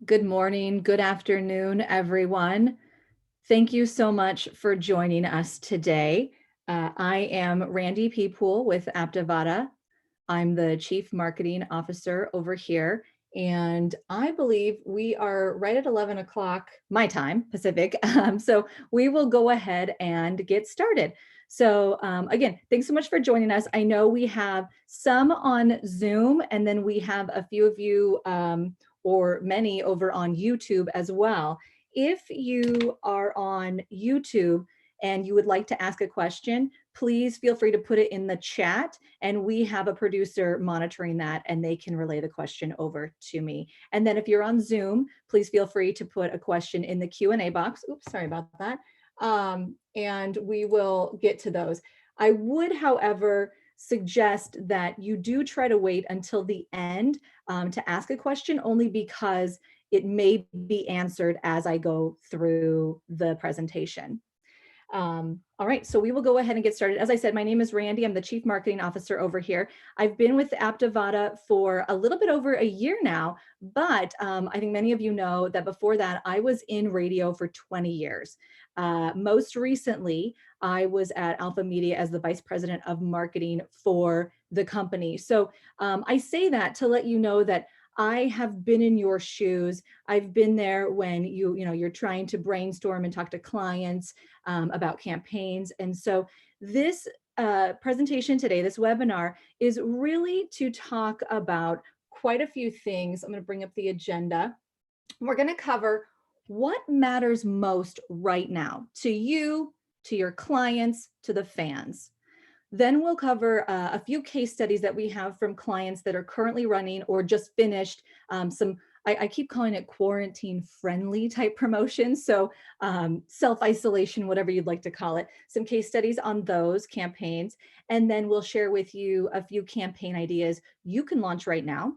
Good morning, good afternoon, everyone. Thank you so much for joining us today. I am Randy P. Poole with Aptivata. I'm the Chief Marketing Officer over here, and I believe we are right at 11 o'clock my time, Pacific. So we will go ahead and get started. So again, thanks so much for joining us. I know we have some on Zoom, and then we have a few of you or many over on YouTube as well. If you are on YouTube and you would like to ask a question, please feel free to put it in the chat, and we have a producer monitoring that and they can relay the question over to me. And then if you're on Zoom, please feel free to put a question in the Q&A box. Oops, sorry about that. And we will get to those. I would, however, suggest that you do try to wait until the end to ask a question, only because it may be answered as I go through the presentation. All right, so we will go ahead and get started. As I said, my name is Randy. I'm the Chief Marketing Officer over here. I've been with Aptivata for a little bit over a year now, but I think many of you know that before that, I was in radio for 20 years. Most recently, I was at Alpha Media as the Vice President of Marketing for the company. So I say that to let you know that I have been in your shoes. I've been there when you're trying to brainstorm and talk to clients about campaigns. And so this presentation today, this webinar, is really to talk about quite a few things. I'm going to bring up the agenda. We're going to cover what matters most right now to you, to your clients, to the fans. Then we'll cover a few case studies that we have from clients that are currently running or just finished I keep calling it quarantine friendly type promotions. So self-isolation, whatever you'd like to call it, some case studies on those campaigns. And then we'll share with you a few campaign ideas you can launch right now.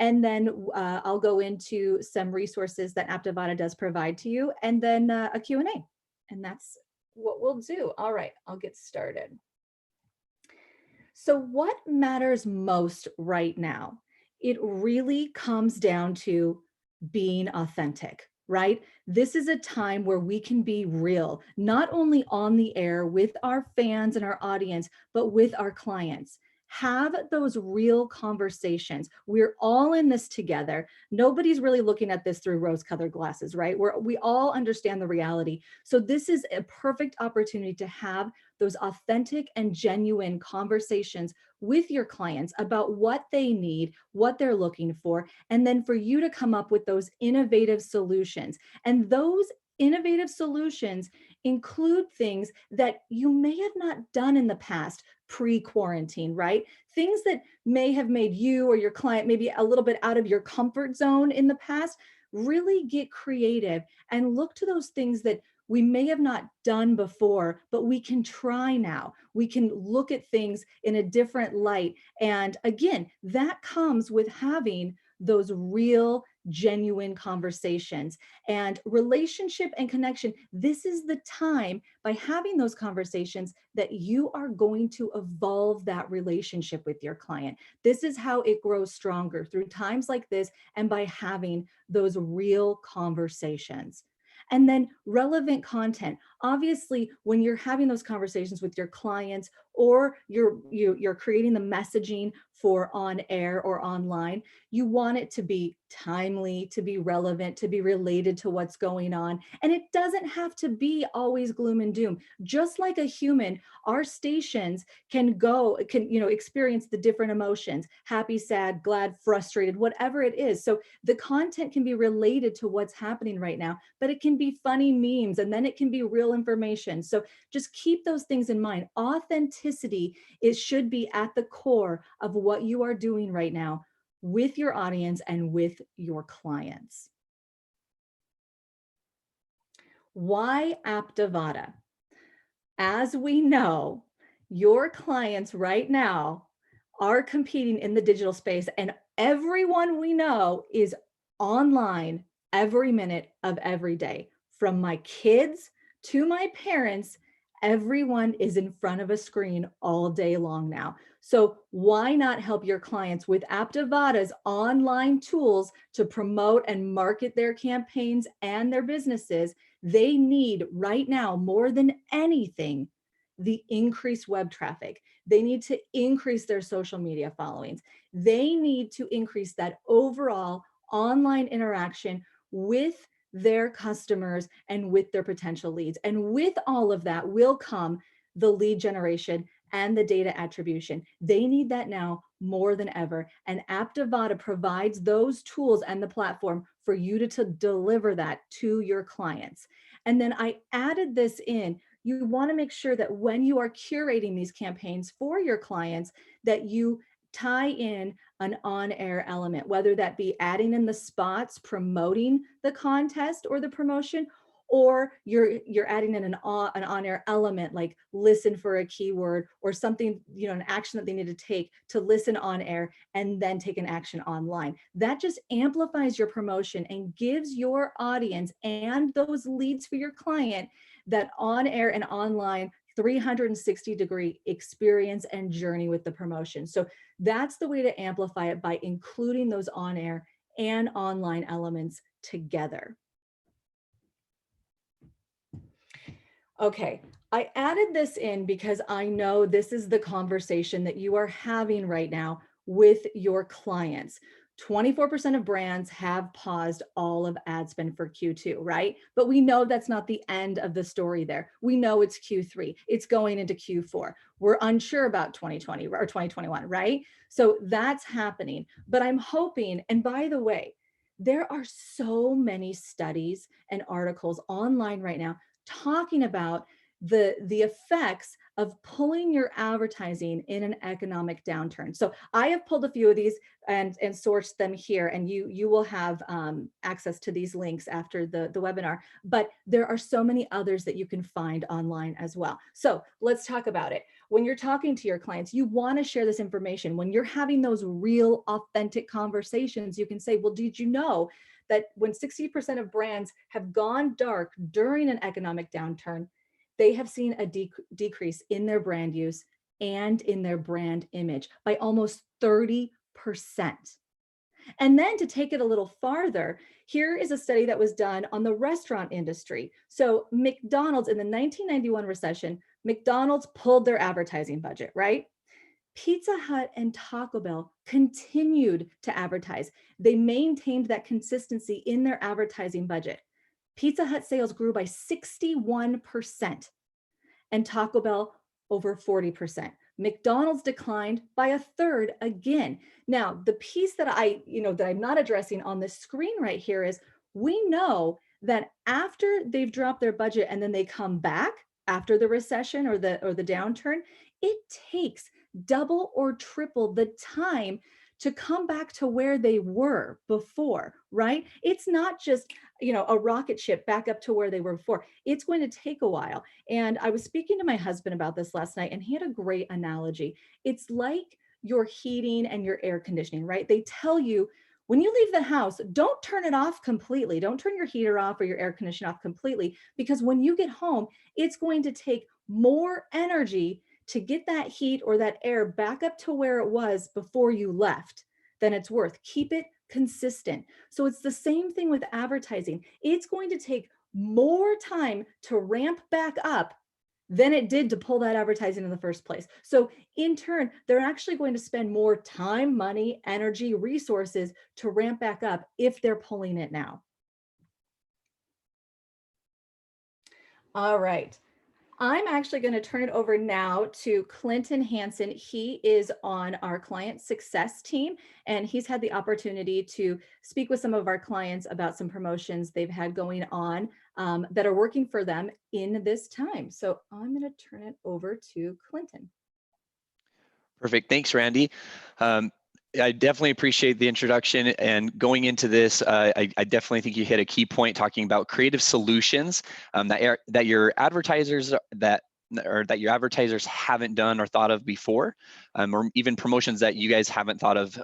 And then I'll go into some resources that Aptivata does provide to you, and then a Q&A. And that's what we'll do. All right, I'll get started. So what matters most right now? It really comes down to being authentic, right? This is a time where we can be real, not only on the air with our fans and our audience, but with our clients. Have those real conversations. We're all in this together. Nobody's really looking at this through rose-colored glasses, right? We all understand the reality. So this is a perfect opportunity to have those authentic and genuine conversations with your clients about what they need, what they're looking for, and then for you to come up with those innovative solutions. And those innovative solutions include things that you may have not done in the past pre-quarantine, right? Things that may have made you or your client maybe a little bit out of your comfort zone in the past. Really get creative and look to those things that we may have not done before, but we can try now. We can look at things in a different light. And again, that comes with having those real, genuine conversations and relationship and connection. This is the time, by having those conversations, that you are going to evolve that relationship with your client. This is how it grows stronger, through times like this and by having those real conversations. And then relevant content. Obviously, when you're having those conversations with your clients, or you're creating the messaging for on air or online, you want it to be timely, to be relevant, to be related to what's going on. And it doesn't have to be always gloom and doom. Just like a human, our stations can experience the different emotions: happy, sad, glad, frustrated, whatever it is. So the content can be related to what's happening right now, but it can be funny memes, and then it can be real information. So just keep those things in mind. Authenticity should be at the core of what you are doing right now with your audience and with your clients. Why Aptivata? As we know, your clients right now are competing in the digital space, and everyone we know is online every minute of every day, from my kids to my parents Everyone is in front of a screen all day long now. So why not help your clients with Aptivada's online tools to promote and market their campaigns and their businesses? They need right now more than anything the increased web traffic. They need to increase their social media followings. They need to increase that overall online interaction with their customers and with their potential leads. And with all of that will come the lead generation and the data attribution. They need that now more than ever. And Aptivada provides those tools and the platform for you to deliver that to your clients. And then I added this in. You want to make sure that when you are curating these campaigns for your clients, that you tie in an on-air element, whether that be adding in the spots, promoting the contest or the promotion, or you're adding in an on-air element like listen for a keyword or something, an action that they need to take to listen on air and then take an action online. That just amplifies your promotion and gives your audience and those leads for your client that on-air and online 360-degree experience and journey with the promotion. So that's the way to amplify it, by including those on-air and online elements together. Okay, I added this in because I know this is the conversation that you are having right now with your clients. 24% of brands have paused all of ad spend for Q2, right? But we know that's not the end of the story there. We know it's Q3, it's going into Q4. We're unsure about 2020 or 2021, right? So that's happening. But I'm hoping, and by the way, there are so many studies and articles online right now talking about the effects of pulling your advertising in an economic downturn. So I have pulled a few of these and sourced them here, and you will have access to these links after the webinar, but there are so many others that you can find online as well. So let's talk about it. When you're talking to your clients, you want to share this information. When you're having those real authentic conversations, you can say, well, did you know that when 60% of brands have gone dark during an economic downturn, they have seen a decrease in their brand use and in their brand image by almost 30%. And then to take it a little farther, here is a study that was done on the restaurant industry. So McDonald's, in the 1991 recession, McDonald's pulled their advertising budget, right? Pizza Hut and Taco Bell continued to advertise. They maintained that consistency in their advertising budget. Pizza Hut sales grew by 61% and Taco Bell over 40%. McDonald's declined by a third again. Now, the piece that that I'm not addressing on the screen right here is, we know that after they've dropped their budget and then they come back after the recession or the downturn, it takes double or triple the time to come back to where they were before, right? It's not just, a rocket ship back up to where they were before. It's going to take a while. And I was speaking to my husband about this last night, and he had a great analogy. It's like your heating and your air conditioning, right? They tell you when you leave the house, don't turn it off completely. Don't turn your heater off or your air conditioner off completely, because when you get home, it's going to take more energy to get that heat or that air back up to where it was before you left than it's worth. Keep it consistent. So it's the same thing with advertising. It's going to take more time to ramp back up than it did to pull that advertising in the first place. So in turn, they're actually going to spend more time, money, energy, resources to ramp back up if they're pulling it now. All right. I'm actually going to turn it over now to Clinton Hansen. He is on our client success team, and he's had the opportunity to speak with some of our clients about some promotions they've had going on that are working for them in this time. So I'm going to turn it over to Clinton. Perfect. Thanks, Randy. I definitely appreciate the introduction, and going into this, I definitely think you hit a key point talking about creative solutions that your advertisers haven't done or thought of before, or even promotions that you guys haven't thought of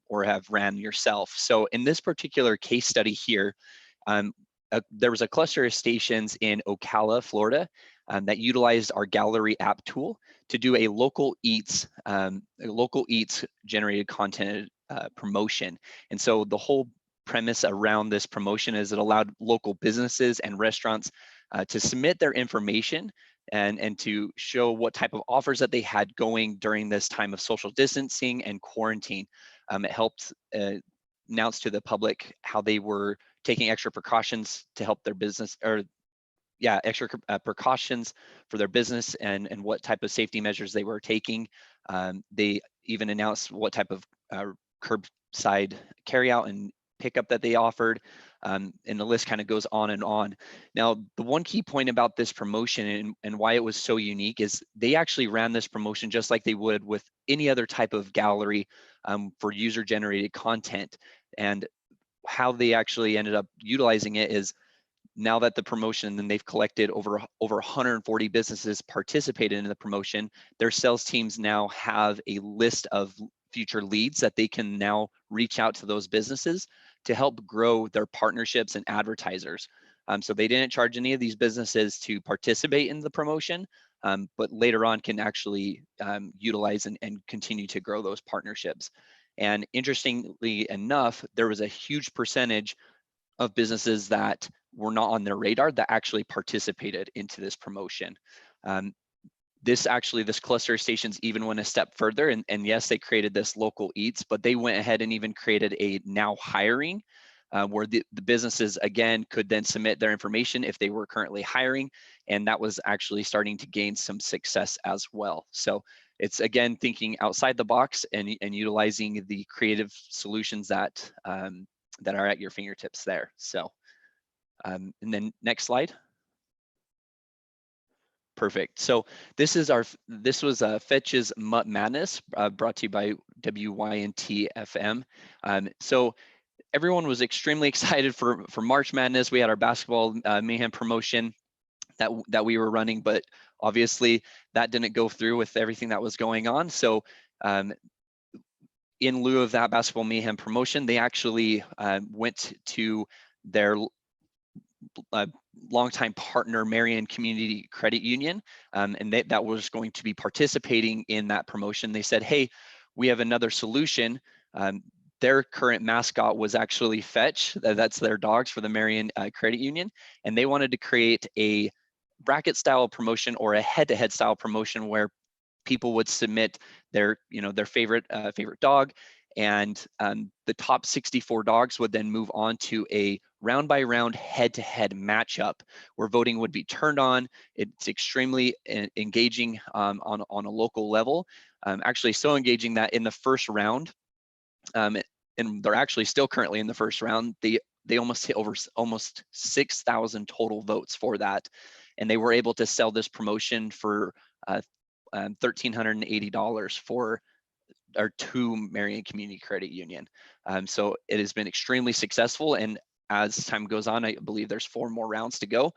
or have ran yourself. So in this particular case study here, there was a cluster of stations in Ocala, Florida, that utilized our gallery app tool to do a local eats generated content promotion. And so the whole premise around this promotion is it allowed local businesses and restaurants to submit their information and to show what type of offers that they had going during this time of social distancing and quarantine. It helped announce to the public how they were taking extra precautions to help their business, or extra precautions for their business and what type of safety measures they were taking. They even announced what type of curbside carryout and pickup that they offered, and the list kind of goes on and on. Now, the one key point about this promotion and why it was so unique is they actually ran this promotion just like they would with any other type of gallery for user-generated content. And how they actually ended up utilizing it is, now that the promotion, then they've collected over 140 businesses participated in the promotion, their sales teams now have a list of future leads that they can now reach out to those businesses to help grow their partnerships and advertisers. So they didn't charge any of these businesses to participate in the promotion, but later on can actually utilize and continue to grow those partnerships. And interestingly enough, there was a huge percentage of businesses that were not on their radar that actually participated into this promotion. This cluster of stations even went a step further, and yes, they created this local eats, but they went ahead and even created a now hiring, where the businesses again could then submit their information if they were currently hiring, and that was actually starting to gain some success as well. So it's again thinking outside the box and utilizing the creative solutions that that are at your fingertips there. So, and then next slide. Perfect. So this was Fetch's Mutt Madness, brought to you by WYNT-FM. So everyone was extremely excited for March Madness. We had our basketball mayhem promotion that we were running, but obviously that didn't go through with everything that was going on. So in lieu of that basketball mayhem promotion, they actually went to their longtime partner, Marion Community Credit Union, and that was going to be participating in that promotion. They said, hey, we have another solution. Their current mascot was actually Fetch. That's their dogs for the Marion Credit Union. And they wanted to create a bracket style promotion or a head-to-head style promotion where people would submit their favorite dog, and the top 64 dogs would then move on to a round by round head-to-head matchup where voting would be turned on. It's extremely engaging on a local level, actually so engaging that in the first round, and they're actually still currently in the first round, they almost hit over almost 6,000 total votes for that, and they were able to sell this promotion for $1,380 for our two Marion Community Credit Union. So it has been extremely successful, and as time goes on, I believe there's 4 more rounds to go.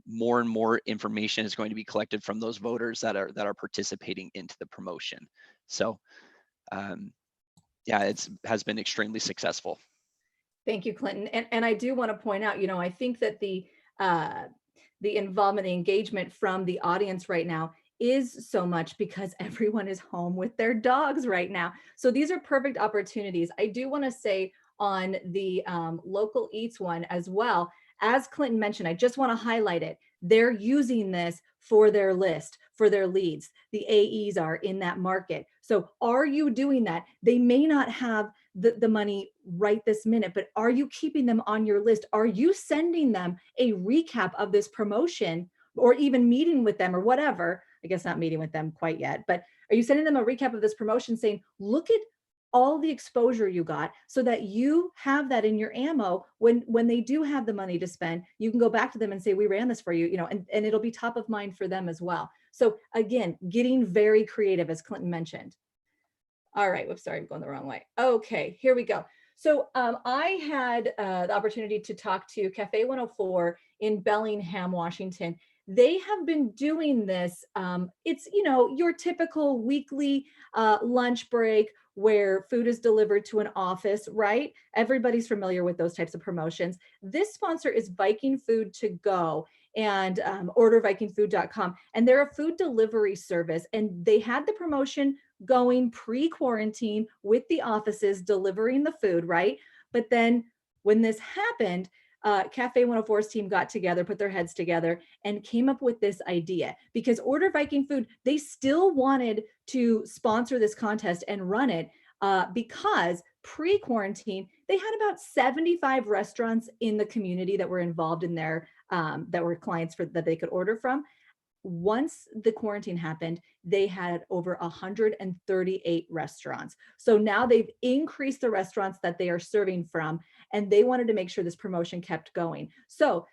More and more information is going to be collected from those voters that are participating into the promotion. So yeah, it has been extremely successful. Thank you, Clinton. And I do want to point out, I think that the involvement, the engagement from the audience right now is so much because everyone is home with their dogs right now. So these are perfect opportunities. I do want to say on the local eats one as well, as Clinton mentioned, I just want to highlight it. They're using this for their list, for their leads. The AEs are in that market. So are you doing that? They may not have the money right this minute, but are you keeping them on your list? Are you sending them a recap of this promotion, or even meeting with them or whatever? I guess not meeting with them quite yet, but are you sending them a recap of this promotion saying, look at all the exposure you got, so that you have that in your ammo when they do have the money to spend, you can go back to them and say, we ran this for you, and it'll be top of mind for them as well. So again, getting very creative, as Clinton mentioned. All right, whoops, sorry, I'm going the wrong way. Okay, here we go. So I had the opportunity to talk to Cafe 104 in Bellingham, Washington. They have been doing this. It's, your typical weekly lunch break where food is delivered to an office, right? Everybody's familiar with those types of promotions. This sponsor is Viking Food to Go. and ordervikingfood.com. And they're a food delivery service. And they had the promotion going pre-quarantine with the offices delivering the food, right? But then when this happened, Cafe 104's team got together, put their heads together, and came up with this idea. Because Order Viking Food, they still wanted to sponsor this contest and run it because pre-quarantine, they had about 75 restaurants in the community that were involved in their, that were clients that they could order from. Once the quarantine happened, they had over 138 restaurants. So now they've increased the restaurants that they are serving from, and they wanted to make sure this promotion kept going. So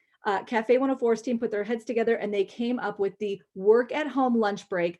Cafe 104's team put their heads together and they came up with the work at home lunch break.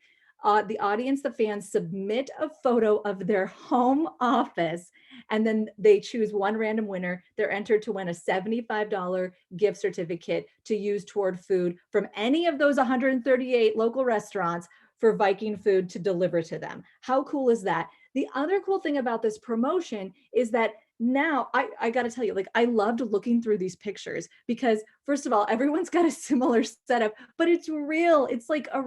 The audience, the fans, submit a photo of their home office, and then they choose one random winner. They're entered to win a $75 gift certificate to use toward food from any of those 138 local restaurants for Viking Food to deliver to them. How cool is that? The other cool thing about this promotion is that now I got to tell you, like, I loved looking through these pictures because first of all, everyone's got a similar setup, but it's real. It's like a,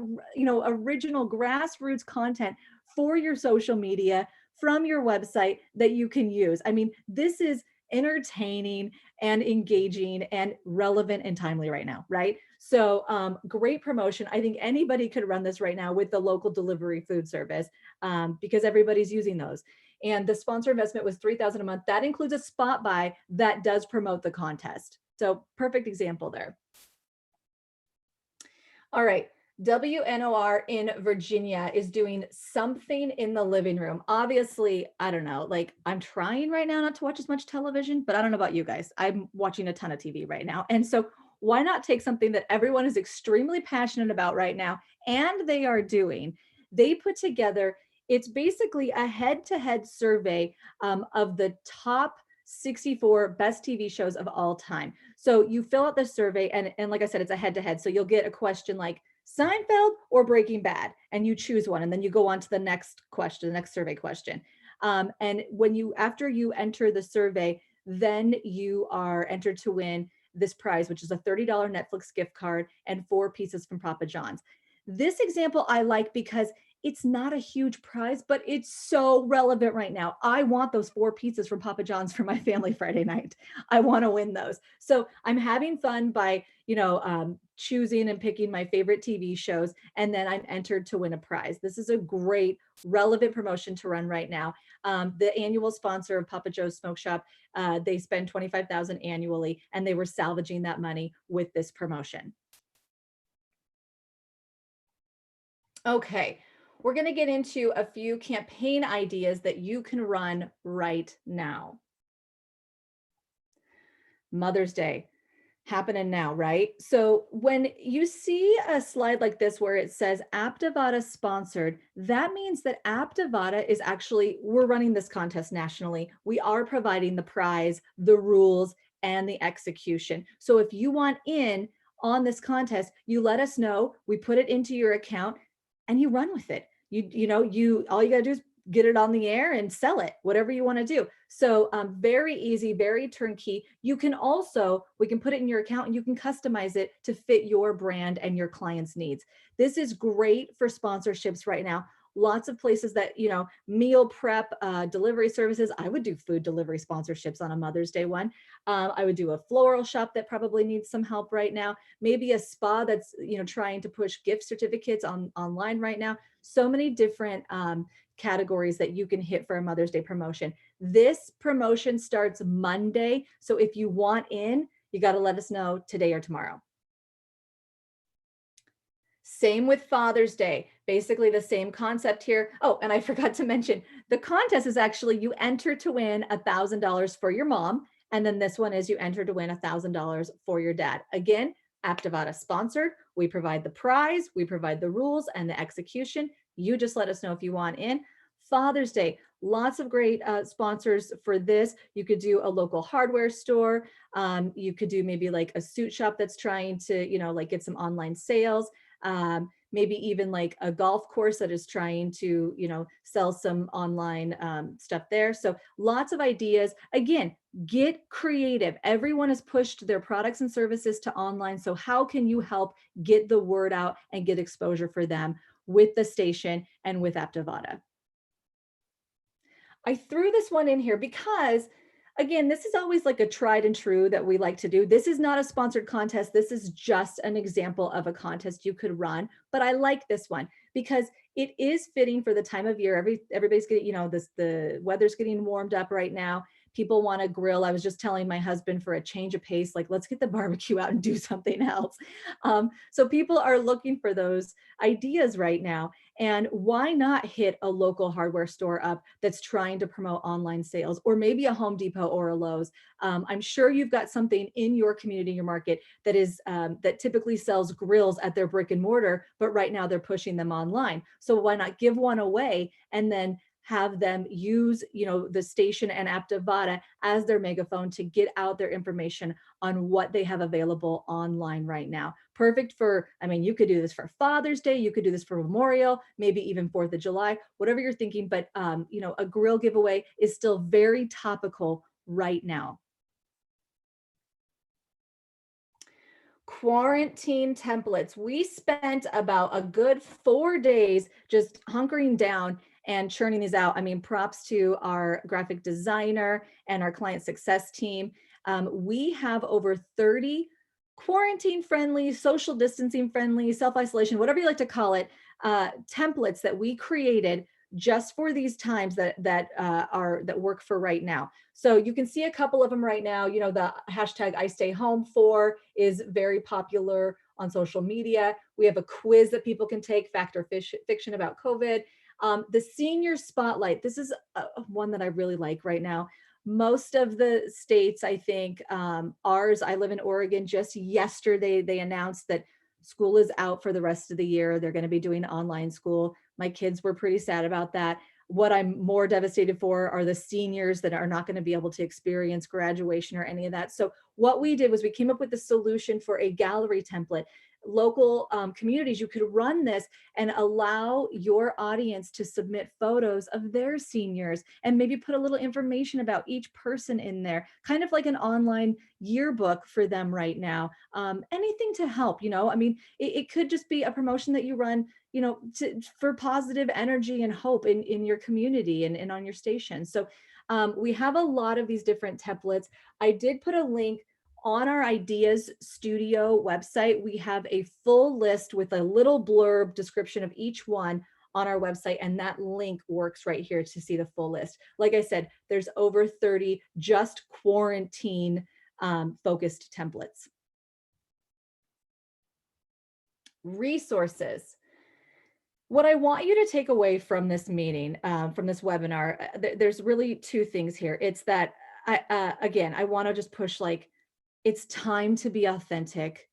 original grassroots content for your social media from your website that you can use. I mean, this is entertaining and engaging and relevant and timely right now, right? So great promotion. I think anybody could run this right now with the local delivery food service because everybody's using those. And the sponsor investment was $3,000 a month. That includes a spot buy that does promote the contest. So perfect example there. All right. WNOR in Virginia is doing something in the living room. Obviously, I don't know, like I'm trying right now not to watch as much television, but I don't know about you guys. I'm watching a ton of TV right now. And so why not take something that everyone is extremely passionate about right now and they are doing? They put together, it's basically a head-to-head survey of the top 64 best TV shows of all time. So you fill out the survey and like I said, it's a head-to-head. So you'll get a question like Seinfeld or Breaking Bad, and you choose one, and then you go on to the next question, the next survey question. And after you enter the survey, then you are entered to win this prize, which is a $30 Netflix gift card and 4 pizzas from Papa John's. This example I like because it's not a huge prize, but it's so relevant right now. I want those 4 pizzas from Papa John's for my family Friday night. I want to win those. So I'm having fun by, choosing and picking my favorite TV shows, and then I'm entered to win a prize. This is a great, relevant promotion to run right now. The annual sponsor of Papa Joe's Smoke Shop, they spend $25,000 annually, and they were salvaging that money with this promotion. Okay. We're going to get into a few campaign ideas that you can run right now. Mother's Day happening now, right? So when you see a slide like this where it says Aptivada sponsored, that means that Aptivada is actually, we're running this contest nationally. We are providing the prize, the rules, and the execution. So if you want in on this contest, you let us know, we put it into your account, and you run with it. All you got to do is get it on the air and sell it, whatever you want to do. So very easy, very turnkey. We can put it in your account and you can customize it to fit your brand and your client's needs. This is great for sponsorships right now. Lots of places that, meal prep, delivery services. I would do food delivery sponsorships on a Mother's Day one. I would do a floral shop that probably needs some help right now. Maybe a spa that's, trying to push gift certificates online right now. So many different categories that you can hit for a Mother's Day promotion. This promotion starts Monday. So if you want in, you got to let us know today or tomorrow. Same with Father's Day, basically the same concept here. Oh, and I forgot to mention, the contest is actually you enter to win $1,000 for your mom. And then this one is you enter to win $1,000 for your dad. Again, Aptivada sponsored. We provide the prize, we provide the rules and the execution. You just let us know if you want in. Father's Day, lots of great sponsors for this. You could do a local hardware store. You could do maybe like a suit shop that's trying to, like get some online sales. maybe even like a golf course that is trying to, sell some online stuff there. So lots of ideas. Again, get creative. Everyone has pushed their products and services to online. So how can you help get the word out and get exposure for them with the station and with Aptivada? I threw this one in here because, again, this is always like a tried and true that we like to do. This is not a sponsored contest. This is just an example of a contest you could run, but I like this one because it is fitting for the time of year. Everybody's getting, the weather's getting warmed up right now. People want to grill. I was just telling my husband, for a change of pace, like, let's get the barbecue out and do something else. So people are looking for those ideas right now. And why not hit a local hardware store up that's trying to promote online sales, or maybe a Home Depot or a Lowe's? I'm sure you've got something in your community, your market, that is that typically sells grills at their brick and mortar, but right now they're pushing them online. So why not give one away and then have them use, the station and Aptivada as their megaphone to get out their information on what they have available online right now. Perfect for, you could do this for Father's Day, you could do this for Memorial, maybe even 4th of July, whatever you're thinking. But, a grill giveaway is still very topical right now. Quarantine templates. We spent about a good 4 days just hunkering down and churning these out. Props to our graphic designer and our client success team. We have over 30 quarantine friendly, social distancing friendly, self-isolation, whatever you like to call it, templates that we created just for these times that work for right now. So you can see a couple of them right now. The hashtag I stay home for is very popular on social media. We have a quiz that people can take, fact or fiction about COVID. The senior spotlight, this is one that I really like right now. Most of the states, I think, I live in Oregon, just yesterday, they announced that school is out for the rest of the year. They're going to be doing online school. My kids were pretty sad about that. What I'm more devastated for are the seniors that are not going to be able to experience graduation or any of that. So what we did was we came up with a solution for a gallery template. Local communities, you could run this and allow your audience to submit photos of their seniors and maybe put a little information about each person in there, kind of like an online yearbook for them right now. Anything to help, it could just be a promotion that you run, for positive energy and hope in your community and on your station. So we have a lot of these different templates. I did put a link on our Ideas Studio website. We have a full list with a little blurb description of each one on our website, and that link works right here to see the full list. Like I said, there's over 30 just quarantine focused templates. Resources. What I want you to take away from this meeting, from this webinar, there's really two things here. It's that, I want to just push, it's time to be authentic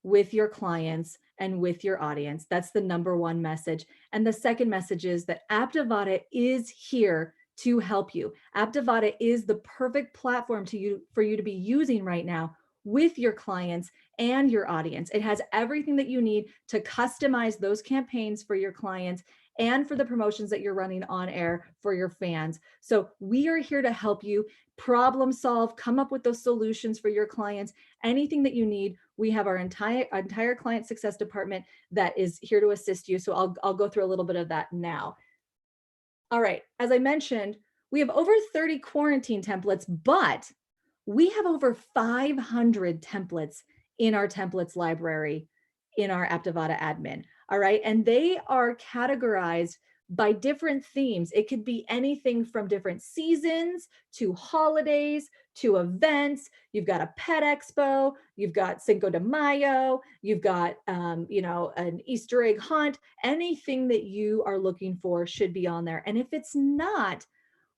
with your clients and with your audience. That's the number one message. And the second message is that Aptivada is here to help you. Aptivada is the perfect platform for you to be using right now with your clients and your audience. It has everything that you need to customize those campaigns for your clients and for the promotions that you're running on air for your fans. So we are here to help you problem solve, come up with those solutions for your clients. Anything that you need, we have our entire client success department that is here to assist you. So I'll go through a little bit of that now. All right, as I mentioned, we have over 30 quarantine templates, but we have over 500 templates in our templates library in our Aptivada admin. All right, and they are categorized by different themes. It could be anything from different seasons to holidays to events. You've got a pet expo, you've got Cinco de Mayo, you've got an Easter egg hunt. Anything that you are looking for should be on there. And if it's not,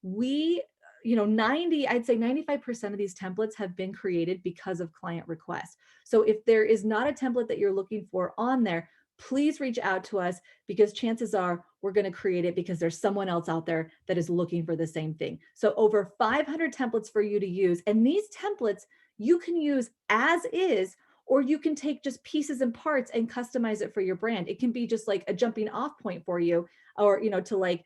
I'd say 95% of these templates have been created because of client requests. So if there is not a template that you're looking for on there, please reach out to us, because chances are we're going to create it because there's someone else out there that is looking for the same thing. So over 500 templates for you to use. And these templates you can use as is, or you can take just pieces and parts and customize it for your brand. It can be just like a jumping off point for you, or, to like,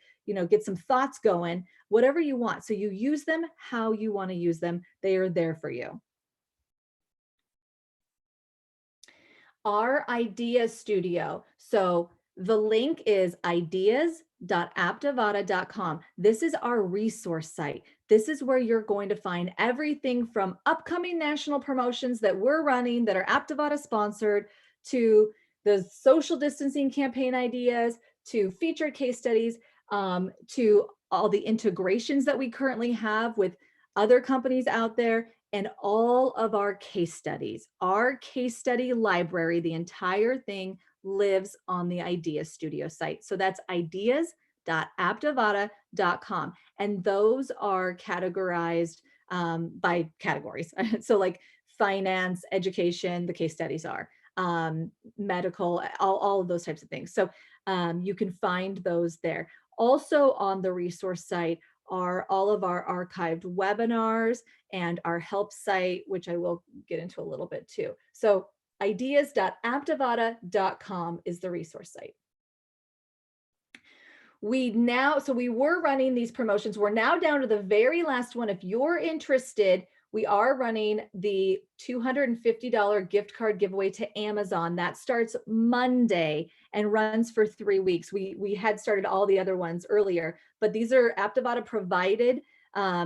get some thoughts going, whatever you want. So you use them how you want to use them. They are there for you. Our idea studio. So the link is ideas.aptivada.com. This is our resource site. This is where you're going to find everything from upcoming national promotions that we're running that are Aptivada sponsored, to the social distancing campaign ideas, to featured case studies, to all the integrations that we currently have with other companies out there, and all of our case studies. Our case study library, the entire thing lives on the Idea Studio site. So that's ideas.aptivada.com. And those are categorized by categories. So like finance, education, the case studies are, medical, all of those types of things. So you can find those there. Also on the resource site are all of our archived webinars and our help site, which I will get into a little bit too. So ideas.aptivada.com is the resource site. So we were running these promotions. We're now down to the very last one. If you're interested, we are running the $250 gift card giveaway to Amazon. That starts Monday and runs for 3 weeks. We had started all the other ones earlier, but these are Aptivada provided,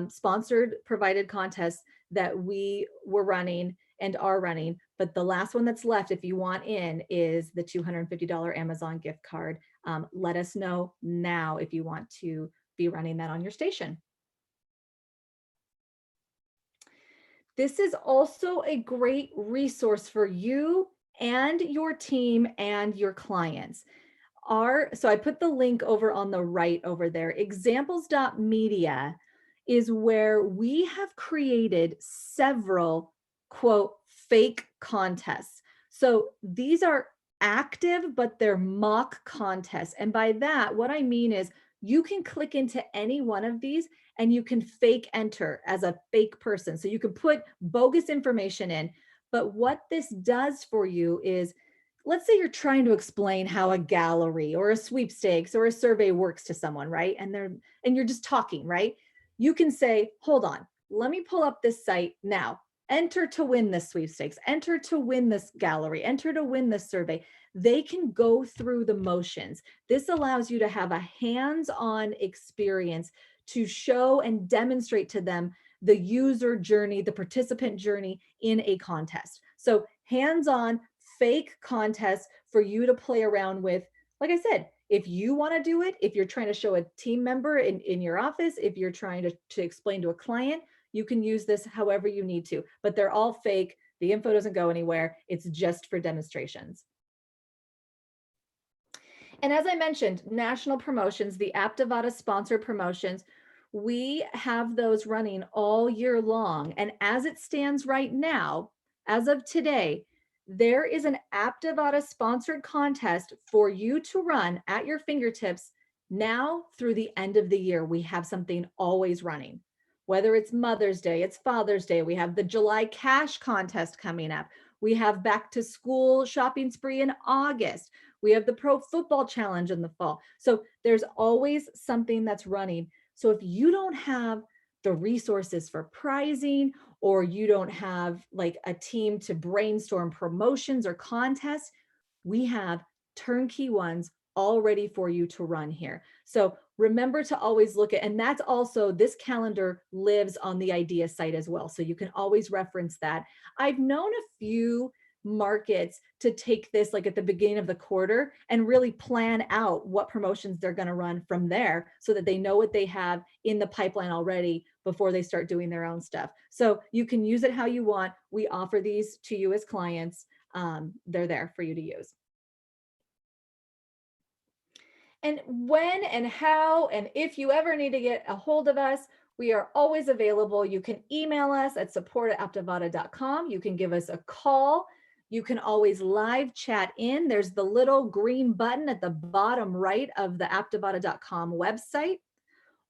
sponsored provided contests that we were running and are running. But the last one that's left, if you want in, is the $250 Amazon gift card. Let us know now if you want to be running that on your station. This is also a great resource for you and your team and your clients. So I put the link over on the right over there. Examples.media is where we have created several, quote, fake contests. So these are active, but they're mock contests. And by that, what I mean is you can click into any one of these and you can fake enter as a fake person. So you can put bogus information in. But what this does for you is, let's say you're trying to explain how a gallery or a sweepstakes or a survey works to someone, right? And you're just talking, right? You can say, hold on, let me pull up this site now. Enter to win this sweepstakes, enter to win this gallery, enter to win this survey. They can go through the motions. This allows you to have a hands-on experience to show and demonstrate to them the user journey, the participant journey in a contest. So hands-on fake contests for you to play around with. Like I said, if you want to do it, if you're trying to show a team member in your office, if you're trying to explain to a client, you can use this however you need to, but they're all fake. The info doesn't go anywhere. It's just for demonstrations. And as I mentioned, national promotions, the Aptivada sponsored promotions, we have those running all year long. And as it stands right now, as of today, there is an Aptivada sponsored contest for you to run at your fingertips now through the end of the year. We have something always running, whether it's Mother's Day, it's Father's Day. We have the July cash contest coming up. We have back to school shopping spree in August. We have the Pro Football Challenge in the fall. So there's always something that's running. So if you don't have the resources for pricing, or you don't have like a team to brainstorm promotions or contests, we have turnkey ones all ready for you to run here. So remember to always look at, and that's also, this calendar lives on the Idea site as well. So you can always reference that. I've known a few markets to take this like at the beginning of the quarter and really plan out what promotions they're going to run from there, so that they know what they have in the pipeline already before they start doing their own stuff. So you can use it how you want. We offer these to you as clients. They're there for you to use. And when and how and if you ever need to get a hold of us, we are always available. You can email us at support@aptivada.com. You can give us a call. You can always live chat in. There's the little green button at the bottom right of the aptivada.com website.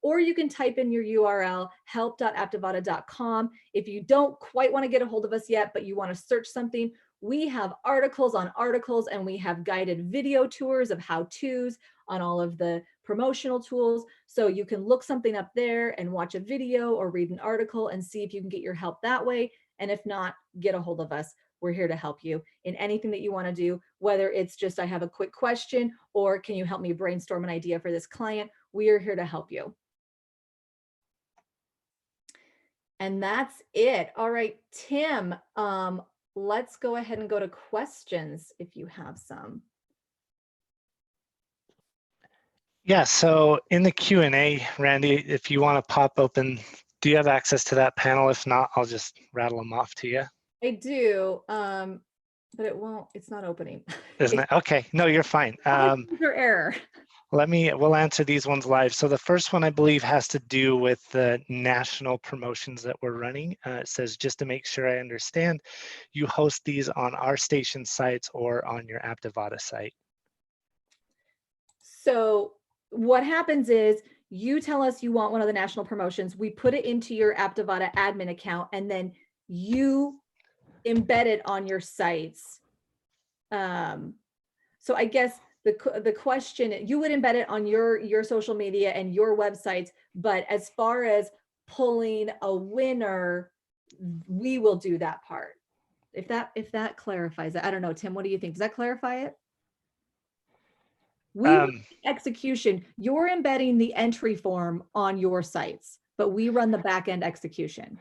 Or you can type in your URL, help.aptivada.com. If you don't quite want to get a hold of us yet, but you want to search something, we have articles on articles, and we have guided video tours of how-tos on all of the promotional tools. So you can look something up there and watch a video or read an article and see if you can get your help that way. And if not, get a hold of us. We're here to help you in anything that you want to do, whether it's just, I have a quick question, or can you help me brainstorm an idea for this client? We are here to help you. And that's it. All right, Tim, let's go ahead and go to questions if you have some. Yeah, so in the Q&A, Randy, if you want to pop open, do you have access to that panel? If not, I'll just rattle them off to you. I do, but it's not opening. Isn't it? Okay, no, you're fine. Error. We'll answer these ones live. So the first one I believe has to do with the national promotions that we're running. It says, just to make sure I understand, you host these on our station sites or on your Aptivada site. So what happens is you tell us you want one of the national promotions. We put it into your Aptivada admin account, and then you embed it on your sites. So I guess the question, you would embed it on your social media and your websites, but as far as pulling a winner, we will do that part. If that clarifies it. I don't know, Tim, what do you think? Does that clarify it? We execution, you're embedding the entry form on your sites, but we run the back end execution.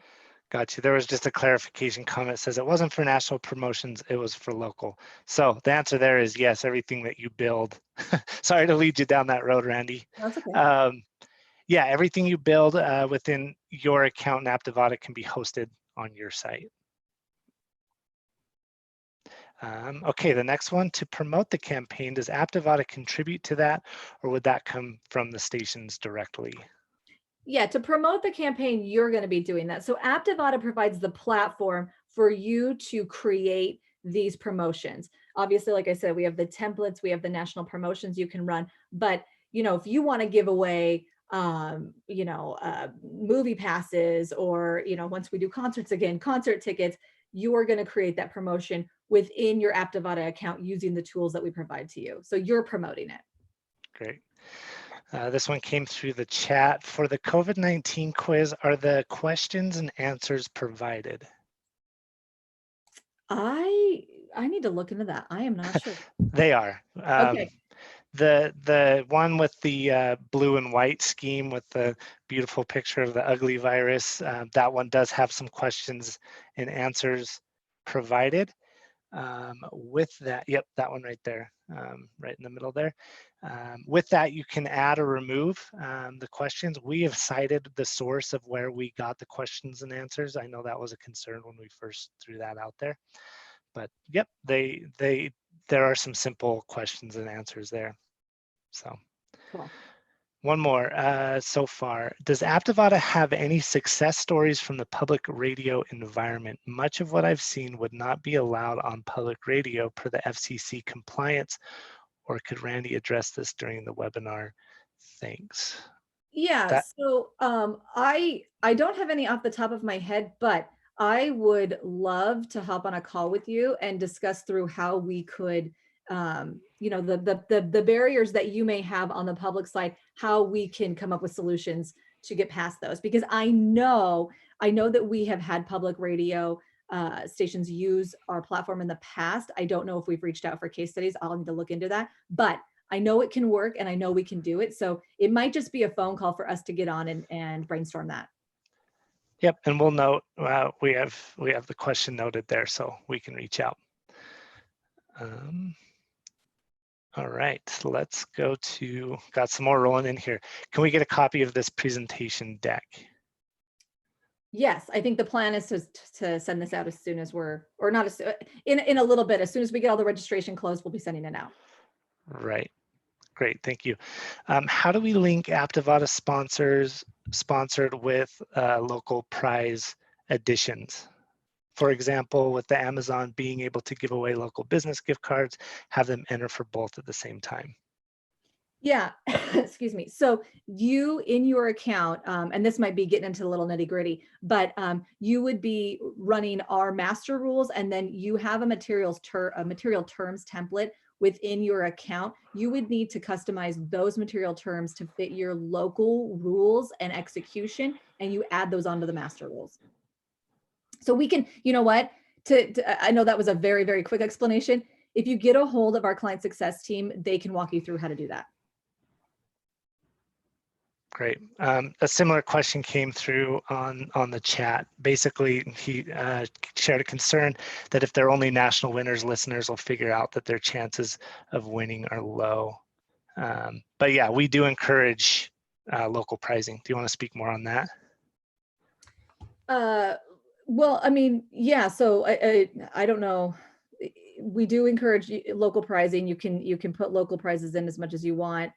Gotcha. There was just a clarification comment. It says it wasn't for national promotions, it was for local. So the answer there is yes, everything that you build. Sorry to lead you down that road, Randy. That's okay. Yeah, everything you build within your account in Aptivada can be hosted on your site. Okay, the next one, to promote the campaign, does Aptivada contribute to that, or would that come from the stations directly? Yeah, to promote the campaign, you're going to be doing that. So Aptivada provides the platform for you to create these promotions. Obviously, like I said, we have the templates, we have the national promotions you can run. But, if you want to give away, movie passes, or, once we do concerts again, concert tickets, you are going to create that promotion within your Aptivada account using the tools that we provide to you. So you're promoting it. Great. This one came through the chat. For the COVID-19 quiz, are the questions and answers provided? I need to look into that. I am not sure. They are. Okay. The one with the blue and white scheme with the beautiful picture of the ugly virus, that one does have some questions and answers provided. With that, yep, that one right there, right in the middle there. With that, you can add or remove the questions. We have cited the source of where we got the questions and answers. I know that was a concern when we first threw that out there, but yep, there are some simple questions and answers there. So Cool. One more so far. Does Aptivada have any success stories from the public radio environment? Much of what I've seen would not be allowed on public radio per the FCC compliance, or could Randy address this during the webinar? Thanks. Yeah, so I don't have any off the top of my head, but I would love to hop on a call with you and discuss through how we could the barriers that you may have on the public side, how we can come up with solutions to get past those. Because I know that we have had public radio stations use our platform in the past. I don't know if we've reached out for case studies. I'll need to look into that, but I know it can work and I know we can do it. So it might just be a phone call for us to get on and brainstorm that. Yep, and we'll note, we have the question noted there, so we can reach out. All right, let's go to, got some more rolling in here. Can we get a copy of this presentation deck? Yes, I think the plan is to send this out as soon as in a little bit. As soon as we get all the registration closed, we'll be sending it out. Right, great, thank you. How do we link Aptivada sponsored with local prize additions? For example, with the Amazon being able to give away local business gift cards, have them enter for both at the same time. Yeah, excuse me. So you in your account, and this might be getting into a little nitty gritty, but you would be running our master rules, and then you have a material terms template within your account. You would need to customize those material terms to fit your local rules and execution, and you add those onto the master rules. So we can, you know what? I know that was a very, very quick explanation. If you get a hold of our client success team, they can walk you through how to do that. Great. A similar question came through on the chat. Basically, he shared a concern that if they're only national winners, listeners will figure out that their chances of winning are low. But yeah, we do encourage local pricing. Do you want to speak more on that? Well, I mean, yeah. So I don't know. We do encourage local pricing. You can put local prices in as much as you want.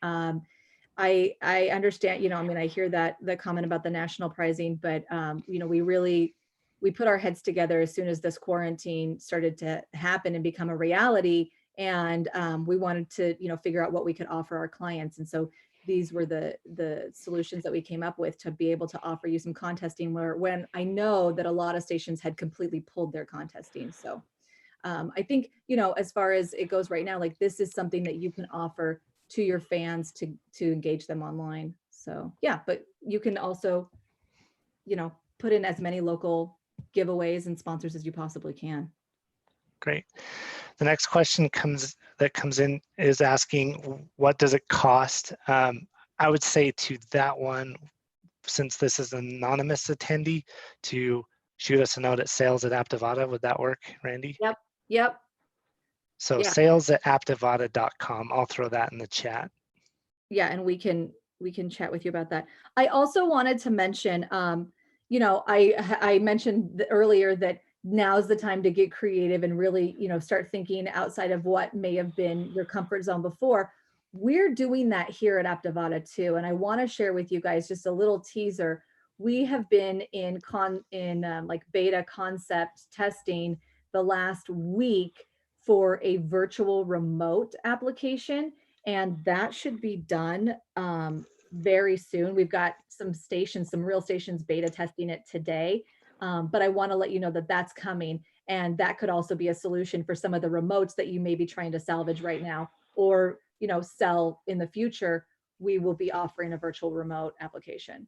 I understand, I mean, I hear that the comment about the national pricing, but we put our heads together as soon as this quarantine started to happen and become a reality. And we wanted to, figure out what we could offer our clients. And so these were the solutions that we came up with to be able to offer you some contesting when I know that a lot of stations had completely pulled their contesting. So I think, as far as it goes right now, like this is something that you can offer to your fans to engage them online. So yeah, but you can also, put in as many local giveaways and sponsors as you possibly can. Great. The next question comes in is asking, what does it cost? I would say to that one, since this is an anonymous attendee, to shoot us a note at sales@aptivada. Would that work, Randy? Yep. So Yeah. sales@aptivada.com. I'll throw that in the chat. Yeah, and we can chat with you about that. I also wanted to mention, I mentioned earlier that now's the time to get creative and really, start thinking outside of what may have been your comfort zone before. We're doing that here at Aptivada too, and I want to share with you guys just a little teaser. We have been in like beta concept testing the last week for a virtual remote application, and that should be done very soon. We've got some real stations beta testing it today, but I want to let you know that that's coming, and that could also be a solution for some of the remotes that you may be trying to salvage right now or sell in the future. We will be offering a virtual remote application.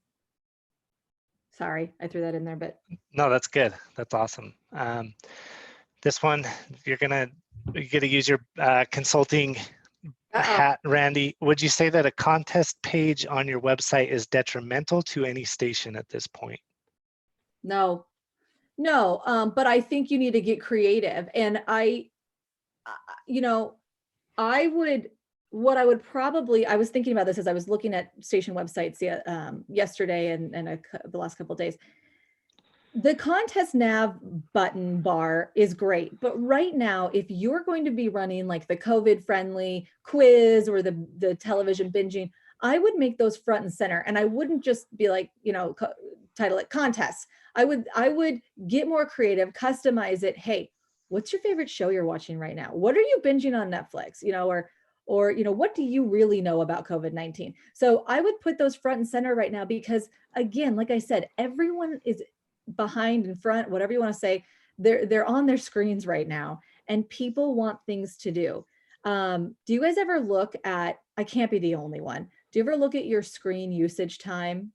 Sorry, I threw that in there, but no, that's good. That's awesome. This one, you're gonna use your consulting hat, Randy. Would you say that a contest page on your website is detrimental to any station at this point? No, but I think you need to get creative. And I was thinking about this as I was looking at station websites yesterday and the last couple of days. The contest nav button bar is great, but right now, if you're going to be running like the COVID friendly quiz or the television binging, I would make those front and center, and I wouldn't just be like, title it contests. I would get more creative, customize it. Hey, what's your favorite show you're watching right now? What are you binging on Netflix? Or what do you really know about COVID-19? So I would put those front and center right now, because again, like I said, everyone is behind, in front, whatever you want to say, they're on their screens right now, and people want things to do. Do you guys ever look at, I can't be the only one, do you ever look at your screen usage time,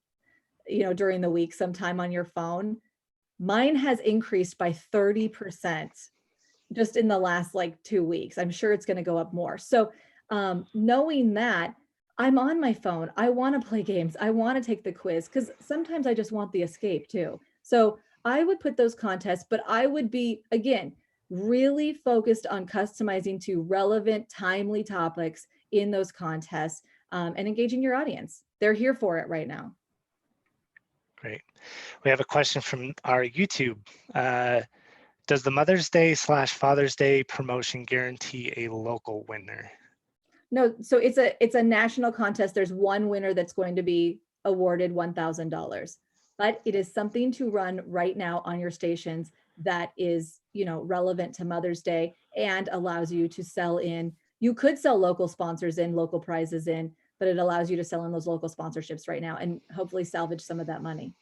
during the week sometime on your phone? Mine has increased by 30% just in the last like 2 weeks. I'm sure it's going to go up more. So knowing that, I'm on my phone, I want to play games, I want to take the quiz, because sometimes I just want the escape too. So I would put those contests, but I would be, again, really focused on customizing to relevant, timely topics in those contests, and engaging your audience. They're here for it right now. Great. We have a question from our YouTube. Does the Mother's Day / Father's Day promotion guarantee a local winner? No, so it's a national contest. There's one winner that's going to be awarded $1,000, but it is something to run right now on your stations that is, relevant to Mother's Day and allows you to sell in. You could sell local sponsors in, local prizes in, but it allows you to sell in those local sponsorships right now and hopefully salvage some of that money.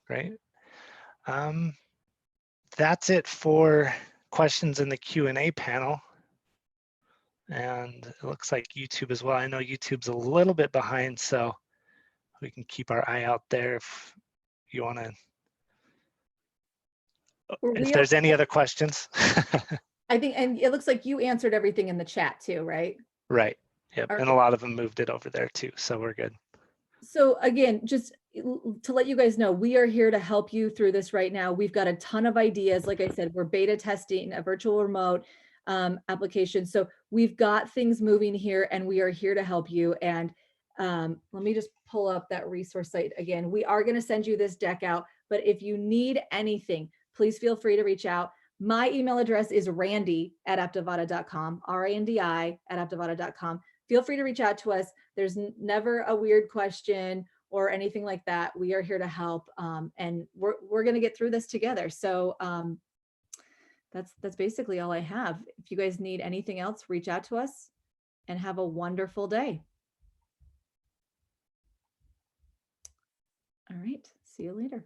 Great. That's it for questions in the Q&A panel. And it looks like YouTube as well. I know YouTube's a little bit behind, so we can keep our eye out there if you want to. If there's any other questions. I think, and it looks like you answered everything in the chat too, right? Right. Yep. And a lot of them moved it over there too, so we're good. So again, just to let you guys know, we are here to help you through this right now. We've got a ton of ideas. Like I said, we're beta testing a virtual remote application. So we've got things moving here and we are here to help you. And let me just pull up that resource site again. We are going to send you this deck out, but if you need anything, please feel free to reach out. My email address is randy@aptivata.com, RANDI@aptivata.com. Feel free to reach out to us. There's never a weird question or anything like that. We are here to help, and we're going to get through this together. So that's basically all I have. If you guys need anything else, reach out to us and have a wonderful day. All right, see you later.